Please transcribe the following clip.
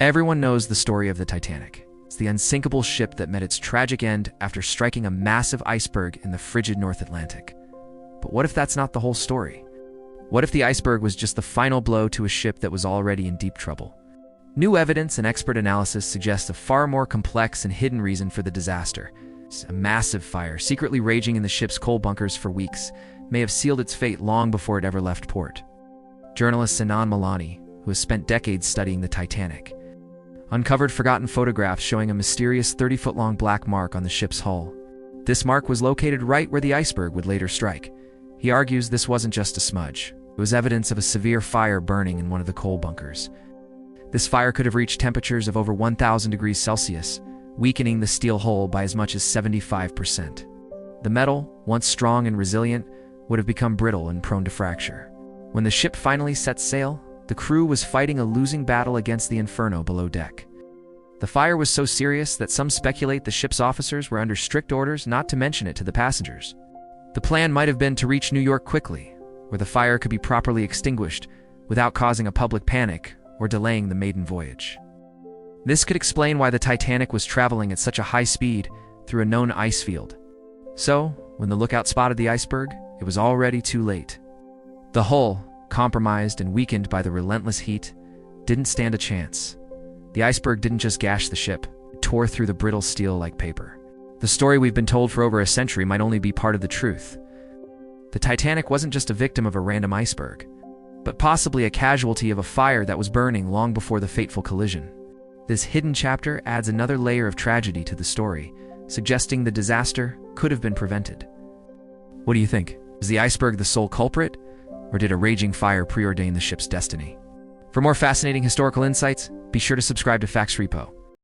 Everyone knows the story of the Titanic. It's the unsinkable ship that met its tragic end after striking a massive iceberg in the frigid North Atlantic. But what if that's not the whole story? What if the iceberg was just the final blow to a ship that was already in deep trouble? New evidence and expert analysis suggest a far more complex and hidden reason for the disaster. A massive fire, secretly raging in the ship's coal bunkers for weeks, may have sealed its fate long before it ever left port. Journalist Sinan Milani, who has spent decades studying the Titanic, uncovered forgotten photographs showing a mysterious 30-foot-long black mark on the ship's hull. This mark was located right where the iceberg would later strike. He argues this wasn't just a smudge. It was evidence of a severe fire burning in one of the coal bunkers. This fire could have reached temperatures of over 1,000 degrees Celsius, weakening the steel hull by as much as 75%. The metal, once strong and resilient, would have become brittle and prone to fracture. When the ship finally set sail, the crew was fighting a losing battle against the inferno below deck. The fire was so serious that some speculate the ship's officers were under strict orders not to mention it to the passengers. The plan might have been to reach New York quickly, where the fire could be properly extinguished without causing a public panic or delaying the maiden voyage. This could explain why the Titanic was traveling at such a high speed through a known ice field. So, when the lookout spotted the iceberg, it was already too late. The hull, compromised and weakened by the relentless heat, didn't stand a chance. The iceberg didn't just gash the ship, it tore through the brittle steel like paper. The story we've been told for over a century might only be part of the truth. The Titanic wasn't just a victim of a random iceberg, but possibly a casualty of a fire that was burning long before the fateful collision. This hidden chapter adds another layer of tragedy to the story, suggesting the disaster could have been prevented. What do you think? Is the iceberg the sole culprit, or did a raging fire preordain the ship's destiny? For more fascinating historical insights, be sure to subscribe to Facts Repo.